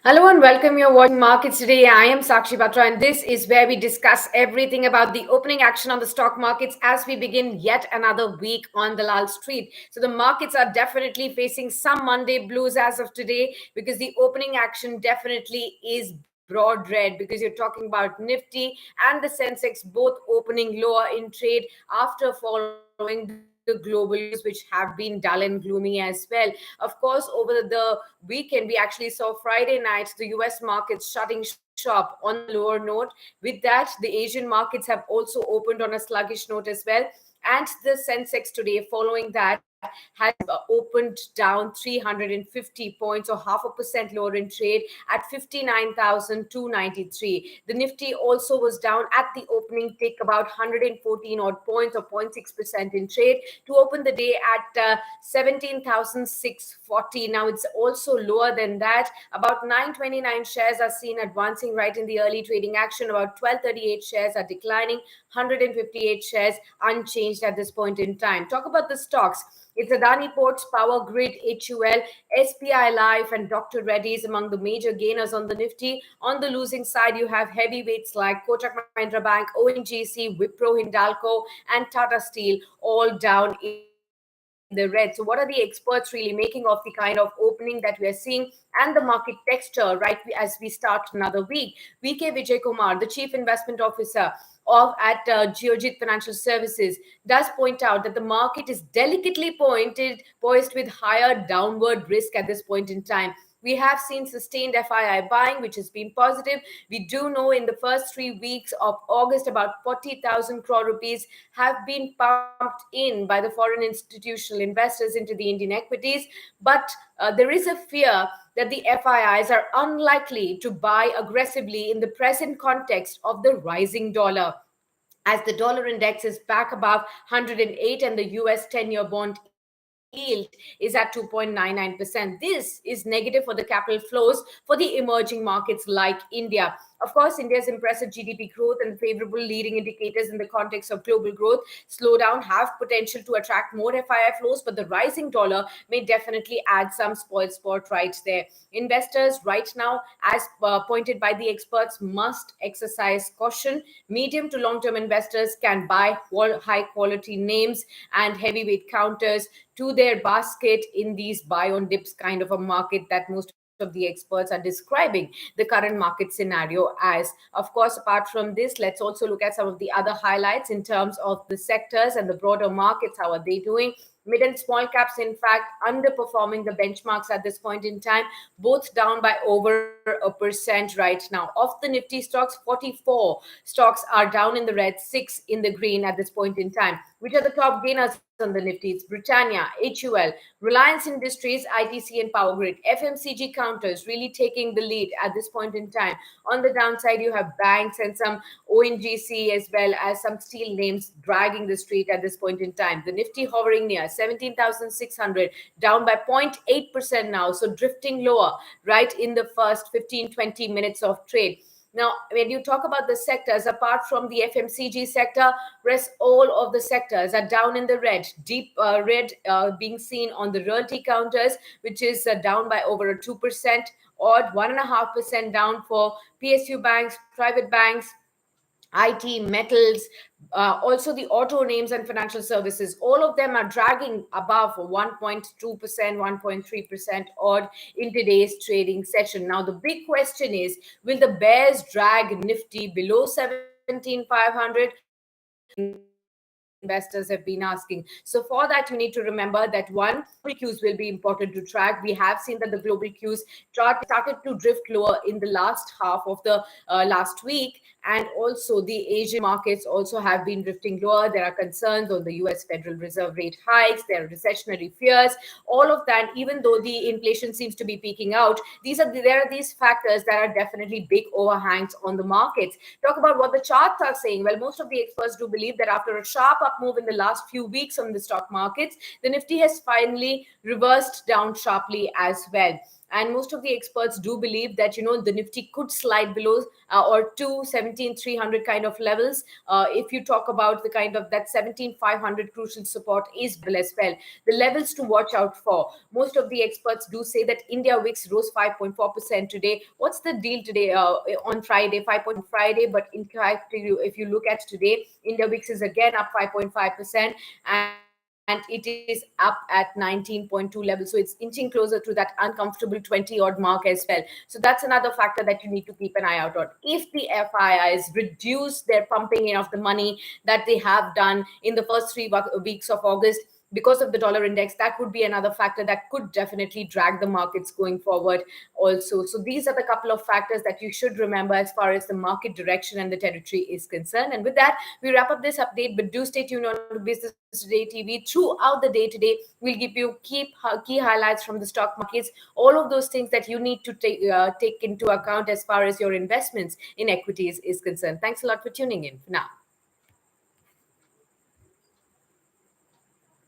Hello and welcome. You're watching Markets Today. I am Sakshi Batra, and this is where we discuss everything about the opening action on the stock markets as we begin yet another week on the Lal Street. So, the markets are definitely facing some Monday blues as of today because the opening action definitely is broad red because you're talking about Nifty and the Sensex both opening lower in trade after following the global news, which have been dull and gloomy as well. Of course, over the weekend, we actually saw Friday night the US markets shutting shop on a lower note. With that, the Asian markets have also opened on a sluggish note as well. And the Sensex today, following that, has opened down 350 points or 0.5% lower in trade at 59,293. The Nifty also was down at the opening, take about 114 odd points or 0.6% in trade to open the day at 17,640. Now it's also lower than that. About 929 shares are seen advancing right in the early trading action. About 1238 shares are declining. 158 shares unchanged at this point in time. Talk about the stocks. It's Adani Ports, Power Grid, HUL, SPI Life, and Dr. Reddy's among the major gainers on the Nifty. On the losing side, you have heavyweights like Kotak Mahindra Bank, ONGC, Wipro, Hindalco, and Tata Steel all down in the red. So, what are the experts really making of the kind of opening that we are seeing and the market texture as we start another week? VK Vijay Kumar, the Chief Investment Officer at Geojit Financial Services, does point out that the market is delicately poised with higher downward risk at this point in time. We have seen sustained FII buying, which has been positive. We do know in the first 3 weeks of August, about 40,000 crore rupees have been pumped in by the foreign institutional investors into the Indian equities. But there is a fear that the FIIs are unlikely to buy aggressively in the present context of the rising dollar, as the dollar index is back above 108 and the US 10-year bond yield is at 2.99%. This is negative for the capital flows for the emerging markets like India. Of course, India's impressive GDP growth and favorable leading indicators in the context of global growth slowdown have potential to attract more FII flows, but the rising dollar may definitely add some spoil sport right there. Investors right now, as pointed by the experts, must exercise caution. Medium to long term investors can buy high quality names and heavyweight counters to their basket in these buy on dips kind of a market that most of the experts are describing the current market scenario as. Of course, apart from this, let's also look at some of the other highlights in terms of the sectors and the broader markets. How are they doing? Mid and small caps, in fact, underperforming the benchmarks at this point in time, both down by over 1% right now. Of the Nifty stocks, 44 stocks are down in the red, 6 in the green at this point in time. Which are the top gainers on the Nifty? It's Britannia, HUL, Reliance Industries, ITC, and Power Grid. FMCG counters really taking the lead at this point in time. On the downside, you have banks and some ONGC as well as some steel names dragging the street at this point in time. The Nifty hovering near 17,600, down by 0.8% now, so drifting lower right in the first 15-20 minutes of trade. Now, when you talk about the sectors, apart from the FMCG sector, rest all of the sectors are down in the red. Deep red being seen on the realty counters, which is down by over a 2%, odd 1.5% down for PSU banks, private banks, IT, metals, also the auto names and financial services. All of them are dragging above 1.2%, 1.3% odd in today's trading session. Now, the big question is, will the bears drag Nifty below 17,500? Investors have been asking. So for that, you need to remember that one, global cues will be important to track. We have seen that the global cues started to drift lower in the last half of the last week, and also the Asian markets also have been drifting lower. There are concerns on the US Federal Reserve rate hikes, there are recessionary fears, all of that. Even though the inflation seems to be peaking out, there are these factors that are definitely big overhangs on the markets. Talk about what the charts are saying. Well, most of the experts do believe that after a sharp up move in the last few weeks on the stock markets, the Nifty has finally reversed down sharply as well. and most of the experts do believe that the Nifty could slide below or to 17,300 kind of levels. If you talk about the kind of that 17,500 crucial support is as well. The levels to watch out for. Most of the experts do say that India VIX rose 5.4% today. What's the deal today on Friday? 5 Friday, but in fact, if you look at today, India VIX is again up 5.5%, and it is up at 19.2 level. So it's inching closer to that uncomfortable 20 odd mark as well. So that's another factor that you need to keep an eye out on. If the FIIs reduce their pumping in of the money that they have done in the first 3 weeks of August, because of the dollar index, that would be another factor that could definitely drag the markets going forward also. So these are the couple of factors that you should remember as far as the market direction and the territory is concerned. And with that, we wrap up this update, but do stay tuned on to Business Today TV. Throughout the day today, we'll give you key highlights from the stock markets, all of those things that you need to take into account as far as your investments in equities is concerned. Thanks a lot for tuning in for now.